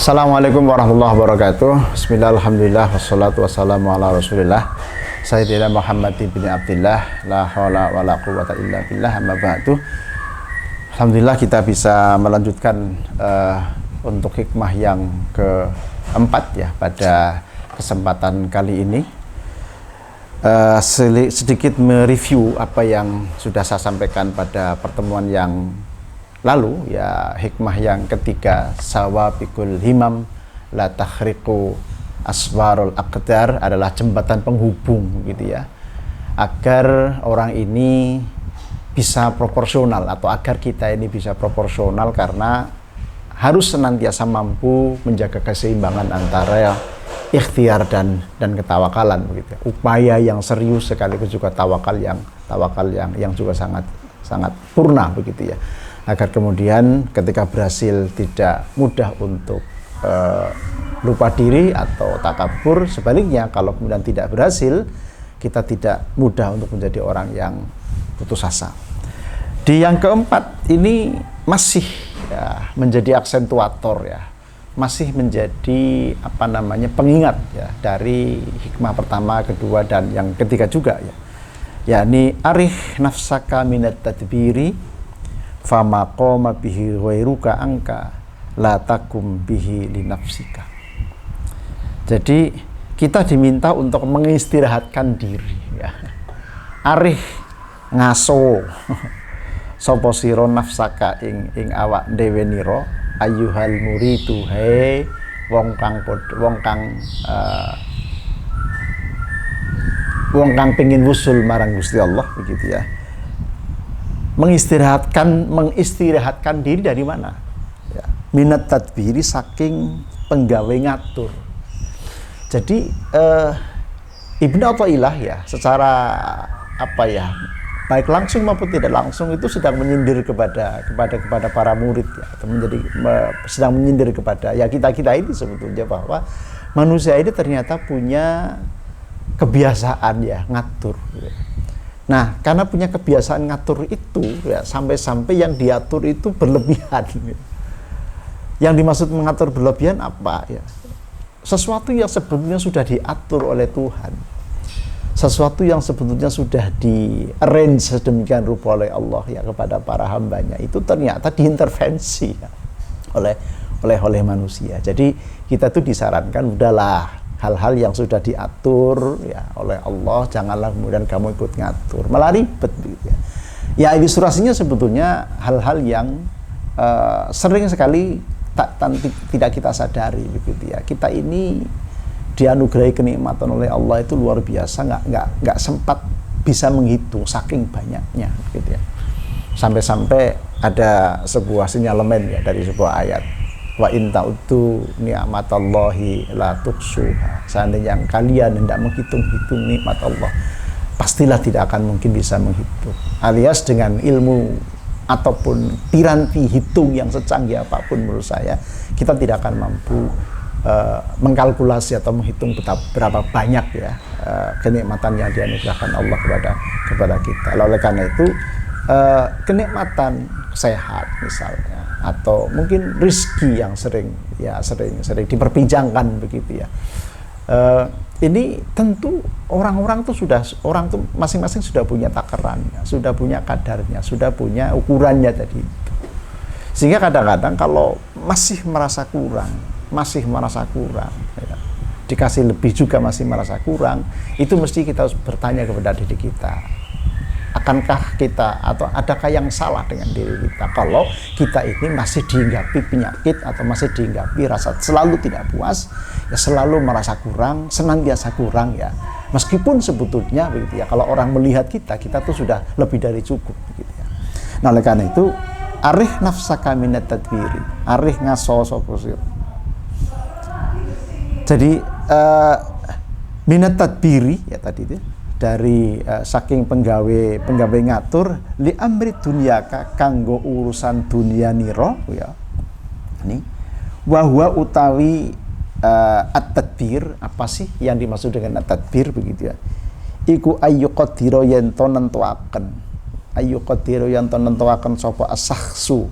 Assalamualaikum warahmatullahi wabarakatuh. Bismillah, alhamdulillah, wassalatu wassalamu ala rasulillah Sayyidina Muhammad bin Abdillah. La hawla wa la quwwata illa billah, amma ba'du. Alhamdulillah kita bisa melanjutkan untuk hikmah yang keempat ya pada kesempatan kali ini. Sedikit mereview apa yang sudah saya sampaikan pada pertemuan yang lalu ya, hikmah yang ketiga, sawabikul himam la takhriqu aswarul aqdar, adalah jembatan penghubung gitu ya, agar orang ini bisa proporsional atau agar kita ini bisa proporsional, karena harus senantiasa mampu menjaga keseimbangan antara ikhtiar dan ketawakalan begitu. Upaya yang serius sekaligus juga tawakal yang juga sangat purna begitu ya. Agar kemudian ketika berhasil tidak mudah untuk lupa diri atau takabur. Sebaliknya kalau kemudian tidak berhasil, kita tidak mudah untuk menjadi orang yang putus asa. Di yang keempat ini masih ya, menjadi aksentuator ya, masih menjadi pengingat ya dari hikmah pertama, kedua, dan yang ketiga juga ya, yakni arih nafsaka minat tadbiri fama qoma bihi ghairuka angka la takum bihi li nafsika. Jadi kita diminta untuk mengistirahatkan diri ya. Arih ngaso sapa sira nafsaka ing awak dhewe nira ayyuhal muridu, he wong kang pengin wusul marang Gusti Allah begitu ya. Mengistirahatkan diri dari mana? Ya, minat tadbiri, saking penggawe ngatur. Jadi Ibnu Athaillah ya, secara baik langsung maupun tidak langsung itu sedang menyindir kepada para murid ya, atau sedang menyindir kepada ya kita ini sebetulnya, bahwa manusia ini ternyata punya kebiasaan ya ngatur. Ya. Nah, karena punya kebiasaan ngatur itu ya, sampai-sampai yang diatur itu berlebihan. Yang dimaksud mengatur berlebihan apa ya? Sesuatu yang sebetulnya sudah diatur oleh Tuhan. Sesuatu yang sebetulnya sudah di-arrange sedemikian rupa oleh Allah ya kepada para hambanya, itu ternyata diintervensi ya, oleh manusia. Jadi kita tuh disarankan, udahlah, hal-hal yang sudah diatur ya oleh Allah, janganlah kemudian kamu ikut ngatur, malah ribet gitu ya. Ya, ilustrasinya sebetulnya hal-hal yang sering sekali tidak kita sadari begitu ya. Kita ini dianugerahi kenikmatan oleh Allah itu luar biasa, nggak sempat bisa menghitung saking banyaknya gitu ya. Sampai-sampai ada sebuah sinyalemen ya dari sebuah ayat, wa in ta'uddu ni'matallahi la tuhsuha. Seandainya kalian hendak menghitung-hitung nikmat Allah, pastilah tidak akan mungkin bisa menghitung. Alias dengan ilmu ataupun piranti hitung yang secanggih apapun, menurut saya kita tidak akan mampu mengkalkulasi atau menghitung berapa banyak ya kenikmatan yang dianugerahkan Allah kepada kita. Oleh karena itu kenikmatan sehat misalnya, atau mungkin rizki yang sering diperbincangkan begitu ya, ini tentu orang tuh masing-masing sudah punya takarannya, sudah punya kadarnya, sudah punya ukurannya tadi itu. Sehingga kadang-kadang kalau masih merasa kurang ya, dikasih lebih juga masih merasa kurang, itu mesti kita harus bertanya kepada diri kita, akankah kita atau adakah yang salah dengan diri kita kalau kita ini masih dihinggapi penyakit atau masih dihinggapi rasa selalu tidak puas ya, selalu merasa kurang, senantiasa kurang ya, meskipun sebetulnya begitu ya, kalau orang melihat kita tuh sudah lebih dari cukup begitu ya. Nah, oleh karena itu arih nafsaka minat tadbiri, arih ngaso sopusir. Jadi minat tadbiri ya tadi itu dari saking penggawe ngatur li amri dunyaka, kanggo urusan dunia niro ya. Ini wahwa utawi at-tadbir, apa sih yang dimaksud dengan at-tadbir begitu ya? Iku ayyuqadira yen to nentuaken, ayyuqadira yen to nentuaken sapa asahsu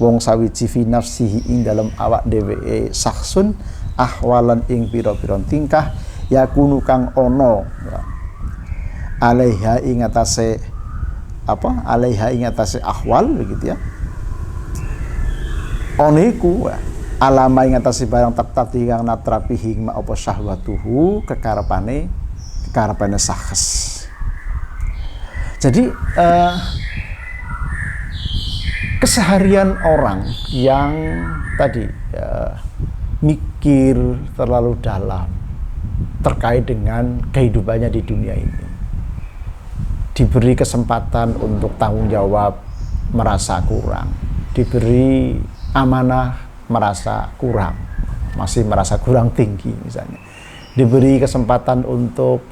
wong sawiji fi nafsihi ing dalam awak dheweke saksun ahwalan ing pira-pira tingkah yakunu kang ono ya. Alaiha ing atase alaiha ing atase ahwal begitu ya. Oniku alama ing atase barang tak-tak kang natrapihi ma apa syahwatuhu kekarepane sahes. Jadi keseharian orang yang tadi mikir terlalu dalam terkait dengan kehidupannya di dunia ini, diberi kesempatan untuk tanggung jawab merasa kurang, diberi amanah merasa kurang, masih merasa kurang tinggi misalnya, diberi kesempatan untuk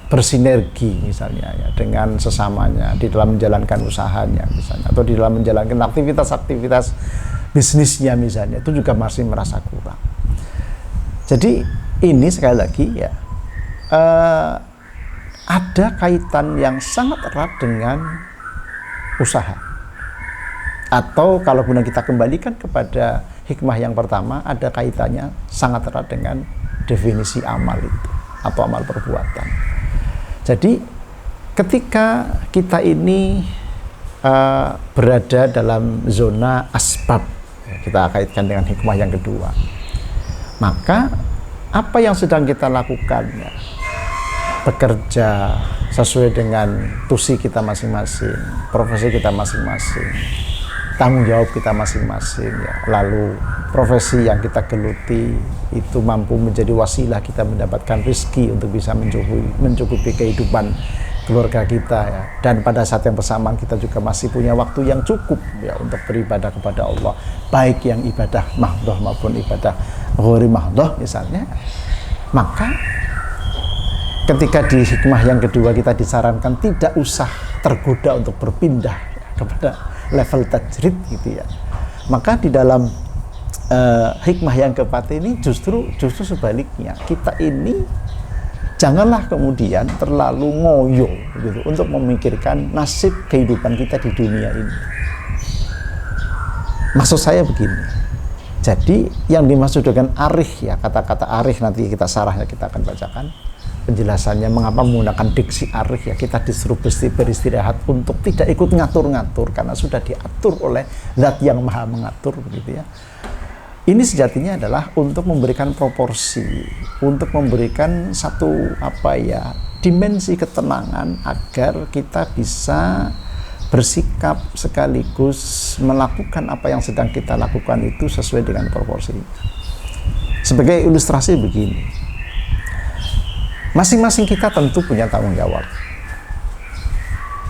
bersinergi misalnya ya dengan sesamanya di dalam menjalankan usahanya misalnya, atau di dalam menjalankan aktivitas-aktivitas bisnisnya misalnya, itu juga masih merasa kurang. Jadi ini sekali lagi ya ada kaitan yang sangat erat dengan usaha, atau kalau kemudian kita kembalikan kepada hikmah yang pertama, ada kaitannya sangat erat dengan definisi amal itu atau amal perbuatan. Jadi ketika kita ini berada dalam zona asbab, kita kaitkan dengan hikmah yang kedua, maka apa yang sedang kita lakukan ya, bekerja sesuai dengan tusi kita masing-masing, profesi kita masing-masing, tanggung jawab kita masing-masing ya. Lalu profesi yang kita geluti itu mampu menjadi wasilah kita mendapatkan rezeki untuk bisa mencukupi kehidupan keluarga kita ya. Dan pada saat yang bersamaan kita juga masih punya waktu yang cukup ya untuk beribadah kepada Allah, baik yang ibadah mahdhah maupun ibadah ghairi mahdhah misalnya. Maka ketika di hikmah yang kedua kita disarankan tidak usah tergoda untuk berpindah ya, kepada level tajrid gitu ya. Maka di dalam hikmah yang keempat ini justru sebaliknya, kita ini janganlah kemudian terlalu ngoyo gitu untuk memikirkan nasib kehidupan kita di dunia ini. Maksud saya begini, jadi yang dimaksud dengan arih ya, kata-kata arih nanti kita sarahnya kita akan bacakan penjelasannya mengapa menggunakan diksi arih ya. Kita disuruh beristirahat untuk tidak ikut ngatur-ngatur karena sudah diatur oleh zat yang maha mengatur begitu ya. Ini sejatinya adalah untuk memberikan proporsi, untuk memberikan satu dimensi ketenangan agar kita bisa bersikap sekaligus melakukan apa yang sedang kita lakukan itu sesuai dengan proporsi. Sebagai ilustrasi begini, masing-masing kita tentu punya tanggung jawab.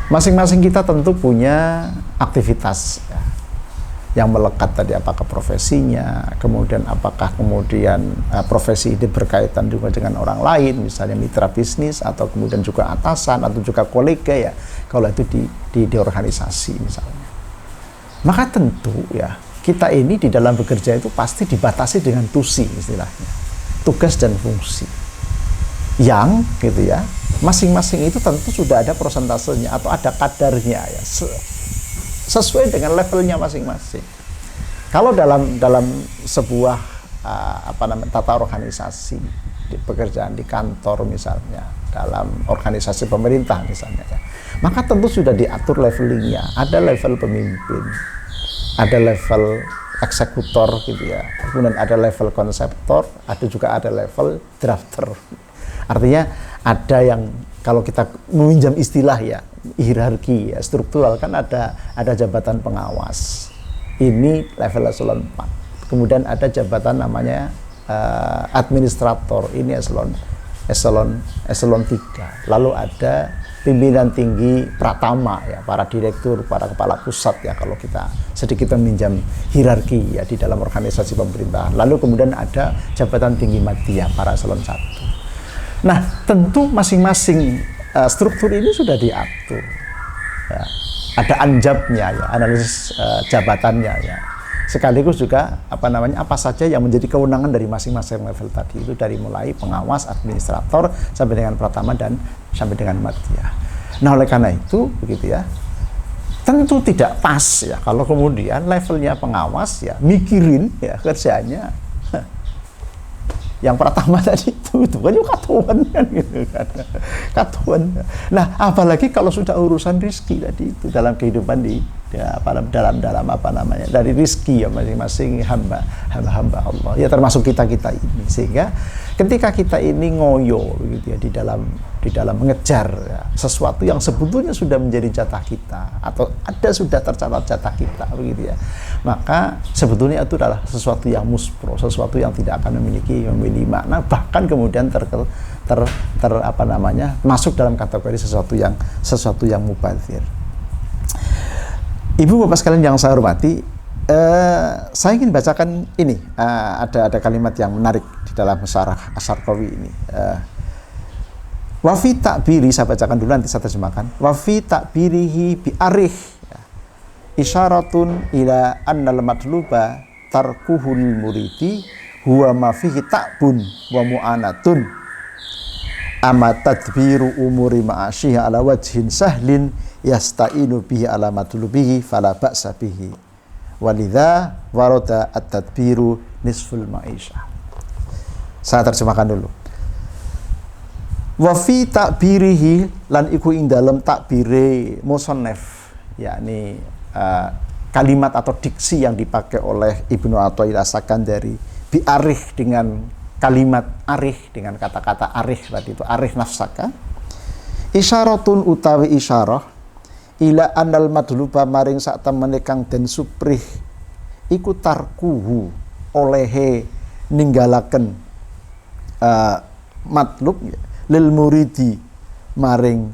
Masing-masing kita tentu punya aktivitas ya, yang melekat tadi, apakah profesinya, kemudian apakah profesi ini berkaitan juga dengan orang lain, misalnya mitra bisnis, atau kemudian juga atasan, atau juga kolega ya, kalau itu di organisasi misalnya. Maka tentu ya, kita ini di dalam bekerja itu pasti dibatasi dengan tusi istilahnya, tugas dan fungsi. Yang gitu ya, masing-masing itu tentu sudah ada persentasenya atau ada kadarnya ya, sesuai dengan levelnya masing-masing. Kalau dalam sebuah tata organisasi, di pekerjaan di kantor misalnya, dalam organisasi pemerintah misalnya ya, maka tentu sudah diatur levelingnya. Ada level pemimpin, ada level eksekutor gitu ya, kemudian ada level konseptor, ada level drafter. Artinya ada yang, kalau kita meminjam istilah ya, hierarki ya, struktural, kan ada jabatan pengawas. Ini level eselon 4. Kemudian ada jabatan namanya administrator. Ini eselon 3. Lalu ada pimpinan tinggi pratama ya, para direktur, para kepala pusat ya, kalau kita sedikit meminjam hierarki ya di dalam organisasi pemerintahan. Lalu kemudian ada jabatan tinggi madya, para eselon 1. Nah, tentu masing-masing struktur ini sudah diatur. Ya. Ada anjabnya ya, analisis jabatannya ya. Sekaligus juga apa saja yang menjadi kewenangan dari masing-masing level tadi, itu dari mulai pengawas, administrator sampai dengan pratama dan sampai dengan madya. Nah, oleh karena itu begitu ya. tentu tidak pas ya kalau kemudian levelnya pengawas ya mikirin ya kerjanya yang pertama tadi itu kan juga katuan kan gitu kan, katuan. Nah apalagi kalau sudah urusan rizki tadi itu dalam kehidupan dalam apa namanya dari rizki ya masing-masing hamba Allah ya termasuk kita ini, sehingga ketika kita ini ngoyo gitu ya di dalam mengejar ya, sesuatu yang sebetulnya sudah menjadi jatah kita atau sudah tercatat jatah kita begitu ya, maka sebetulnya itu adalah sesuatu yang muspro, sesuatu yang tidak akan memiliki makna, bahkan kemudian apa namanya masuk dalam kategori sesuatu yang mubazir. Ibu bapak sekalian yang saya hormati, saya ingin bacakan ini, ada kalimat yang menarik di dalam syarah Asy-Syarqawi ini. Wa fi ta'biri, saya bacakan dulu nanti saya terjemahkan. Wa fi ta'birihi bi arih isyaratun ila annal matluba tarkuhul muridi huwa ma fihi ta'bun wa mu'anatun ama tadbiru umuri ma'asyihi ala wajhin sahlin yasta'inu bihi ala matlubihi fala ba'sa bihi walidha warada at-tadbiru nisful ma'isyah. Saya terjemahkan dulu. Wa fi ta'birihi, lan iku ing dalem takbire musannaf, yakni kalimat atau diksi yang dipakai oleh Ibnu Athaillah Sakandari, bi arih, dengan kalimat arih, dengan kata-kata arih tadi itu, arih nafsaka, isyaratun utawi isyarah ila anal madluba maring sak temene kang den suprih iku tarkuhu olehe ninggalaken matlub lil muridi maring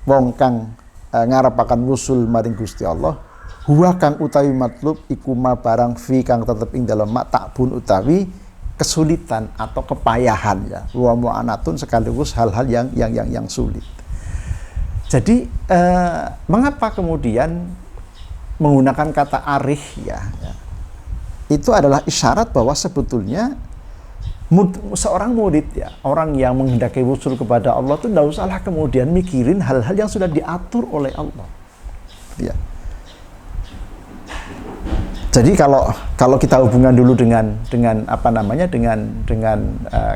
wong kang ngarepaken wusul maring Gusti Allah, huwa kang utawi matlub iku ma barang fi kang tetep ing dalem mak takbun utawi kesulitan atau kepayahan ya, wa mu'anatun sekaligus hal-hal yang sulit. Jadi mengapa kemudian menggunakan kata arih ya, itu adalah isyarat bahwa sebetulnya seorang murid ya, orang yang menghendaki wusul kepada Allah itu tidak usahlah kemudian mikirin hal-hal yang sudah diatur oleh Allah ya. Jadi kalau kita hubungan dulu dengan apa namanya dengan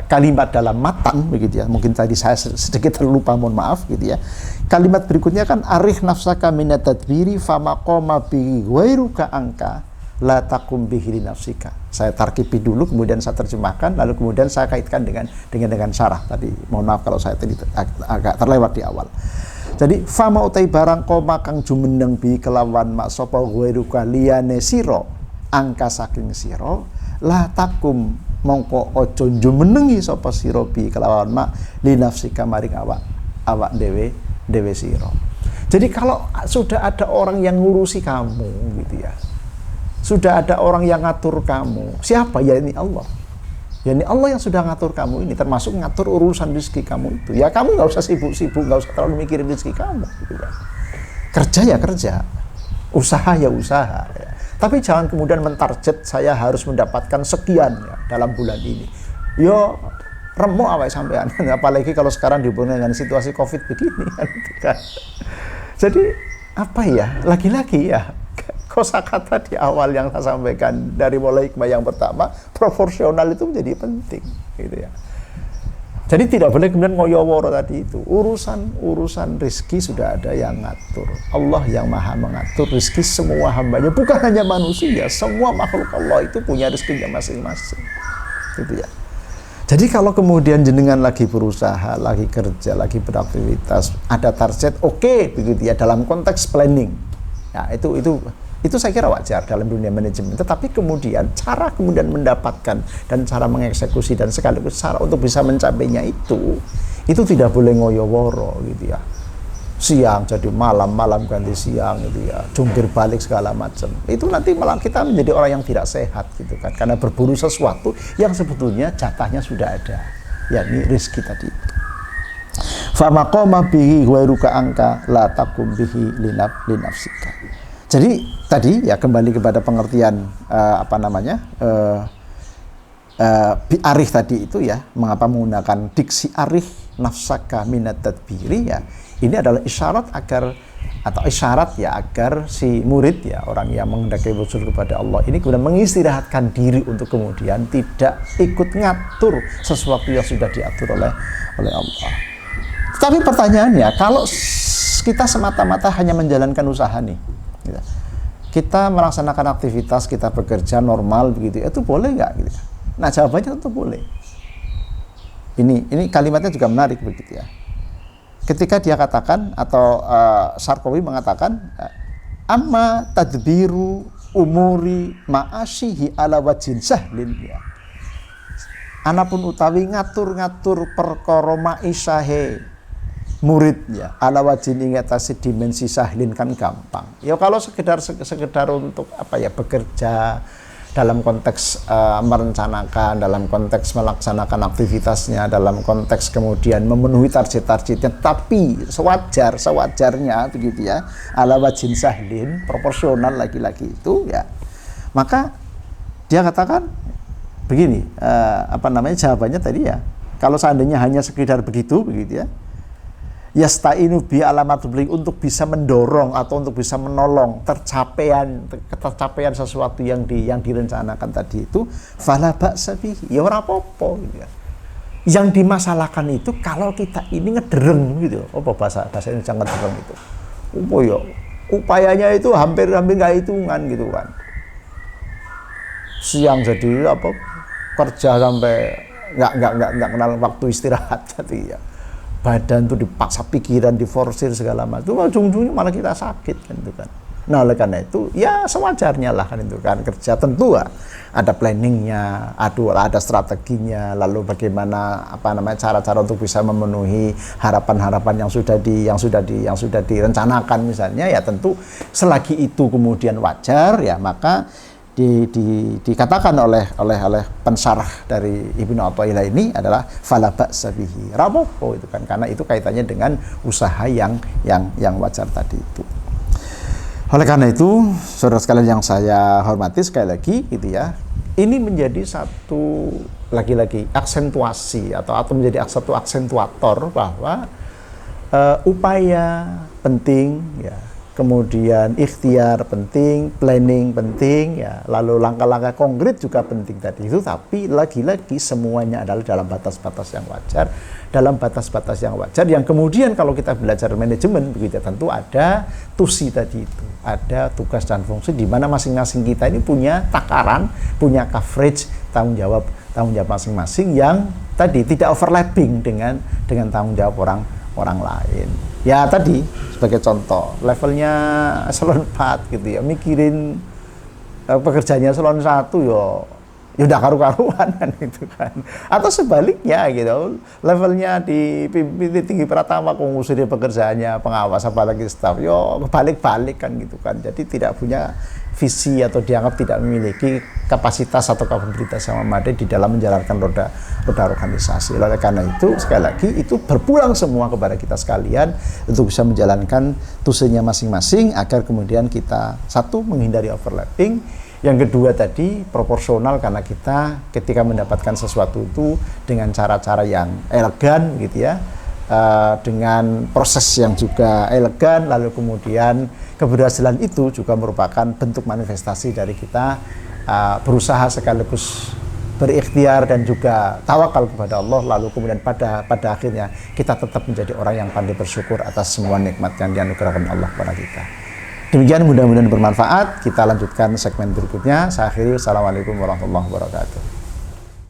kalimat dalam matan begitu ya, mungkin tadi saya sedikit terlupa, mohon maaf gitu ya. Kalimat berikutnya kan arih nafsaka minat tadbiri famaqama bi ghairuka angka la taqum bihi li nafsika. Saya tarkibi dulu, kemudian saya terjemahkan, lalu kemudian saya kaitkan dengan syarah tadi. Mohon maaf kalau saya tadi agak terlewat di awal. Jadi fama utai barang koma kang jumeneng bi kelawan mak sapa ghairuka liyane sira angka saking sira la takum mongko aja jumenengi sapa sira bi kelawan mak li nafsika maring awak dewe sira. Jadi kalau sudah ada orang yang ngurusi kamu gitu ya, sudah ada orang yang ngatur kamu, siapa? Ya ini Allah. Ya ini Allah yang sudah ngatur kamu ini, termasuk ngatur urusan rezeki kamu itu. Ya kamu nggak usah sibuk-sibuk, nggak usah terlalu mikirin rezeki kamu. Gitu kan. Kerja ya kerja, usaha ya usaha. Ya. Tapi jangan kemudian mentarget saya harus mendapatkan sekian ya, dalam bulan ini. Yo remuk awake sampean, apalagi kalau sekarang dihubungkan dengan situasi Covid begini kan. Jadi apa ya? Lagi-lagi ya. Kosakata di awal yang saya sampaikan dari mulai hikmah yang pertama, proporsional itu menjadi penting gitu ya. Jadi tidak boleh kemudian ngoyo-woro tadi itu. Urusan rezeki sudah ada yang ngatur. Allah yang maha mengatur rezeki semua hambanya, bukan hanya manusia, semua makhluk Allah itu punya rezekinya masing-masing gitu ya. Jadi kalau kemudian jenengan lagi berusaha, lagi kerja, lagi beraktivitas, ada target, oke, begitu ya, dalam konteks planning. Ya, itu saya kira wajar dalam dunia manajemen. Tetapi kemudian cara kemudian mendapatkan dan cara mengeksekusi dan sekaligus cara untuk bisa mencapainya itu tidak boleh ngoyo-woro gitu ya. Siang jadi malam, malam ganti siang gitu ya. Jungkir balik segala macam. Itu nanti malah kita menjadi orang yang tidak sehat gitu kan. Karena berburu sesuatu yang sebetulnya jatahnya sudah ada. Yakni rezeki tadi. Fa maqama bihi ghairuka angka la taqum bihi linafsika. Jadi tadi ya kembali kepada pengertian bi arih tadi itu ya, mengapa menggunakan diksi arih nafsaka minat tadbiri ya, ini adalah isyarat agar atau isyarat ya agar si murid ya orang yang menghendaki wusul kepada Allah ini kemudian mengistirahatkan diri untuk kemudian tidak ikut ngatur sesuatu yang sudah diatur oleh Allah. Tapi pertanyaannya, kalau kita semata-mata hanya menjalankan usaha nih, kita melaksanakan aktivitas, kita bekerja normal begitu, itu boleh nggak? Gitu. Nah jawabannya tentu boleh. Ini kalimatnya juga menarik begitu ya. Ketika dia katakan atau Sarkawi mengatakan amma tadbiru umuri ma'asyihi ala wajhin sahlin ya. Anapun utawi ngatur-ngatur perkara ma'isyahe murid ya ala wajhin ing atase dimensi sahlin kan gampang. Ya kalau sekedar untuk apa ya bekerja dalam konteks merencanakan, dalam konteks melaksanakan aktivitasnya, dalam konteks kemudian memenuhi target-targetnya, tapi sewajarnya begitu ya, ala wajhin sahlin, proporsional lagi-lagi itu ya, maka dia katakan begini, jawabannya tadi ya, kalau seandainya hanya sekedar begitu ya, yasta'inu bi alamatul untuk bisa mendorong atau untuk bisa menolong tercapaian sesuatu yang direncanakan tadi itu fala ba'sa bihi ya ora apa-apa gitu ya. Yang dimasalahkan itu kalau kita ini ngedereng gitu. Apa bahasa Indonesia ngedereng itu? Ya upayanya itu hampir nggak hitungan gitu kan. Siang jadi kerja sampai nggak kenal waktu istirahat jadi ya. Badan tuh dipaksa, pikiran diforsir segala macam, ujung-ujungnya malah kita sakit kan itu kan. Nah oleh karena itu ya sewajarnya lah kan itu kan, kerja tentu ada planningnya, ada strateginya, lalu bagaimana cara-cara untuk bisa memenuhi harapan-harapan yang sudah direncanakan misalnya ya tentu selagi itu kemudian wajar ya maka dikatakan oleh pensarah dari Ibnu Athaillah ini adalah fala ba'sa bihi rapopo itu kan, karena itu kaitannya dengan usaha yang wajar tadi itu. Oleh karena itu saudara sekalian yang saya hormati sekali lagi gitu ya, ini menjadi satu lagi-lagi aksentuasi atau menjadi satu aksentuator bahwa upaya penting ya, kemudian ikhtiar penting, planning penting ya, lalu langkah-langkah konkret juga penting tadi itu, tapi lagi-lagi semuanya adalah dalam batas-batas yang wajar, yang kemudian kalau kita belajar manajemen begitu tentu ada tusi tadi itu, ada tugas dan fungsi di mana masing-masing kita ini punya takaran, punya coverage tanggung jawab masing-masing yang tadi tidak overlapping dengan tanggung jawab orang lain. Ya tadi sebagai contoh levelnya eselon 4 gitu ya, mikirin pekerjaannya eselon 1 ya udah karu-karuan kan itu kan. Atau sebaliknya gitu, levelnya di tinggi Pratama kok ngusir pekerjaannya pengawas apalagi staf, balik-balik kan gitu kan. Jadi tidak punya visi atau dianggap tidak memiliki kapasitas atau kapabilitas yang memadai di dalam menjalankan roda organisasi. Oleh karena itu sekali lagi itu berpulang semua kepada kita sekalian untuk bisa menjalankan tusinya masing-masing agar kemudian kita satu menghindari overlapping, yang kedua tadi proporsional karena kita ketika mendapatkan sesuatu itu dengan cara-cara yang elegan gitu ya, dengan proses yang juga elegan, lalu kemudian keberhasilan itu juga merupakan bentuk manifestasi dari kita berusaha sekaligus berikhtiar dan juga tawakal kepada Allah, lalu kemudian pada akhirnya kita tetap menjadi orang yang pandai bersyukur atas semua nikmat yang dianugerahkan Allah kepada kita. Demikian, mudah-mudahan bermanfaat. Kita lanjutkan segmen berikutnya. Saya akhiri, assalamualaikum warahmatullahi wabarakatuh.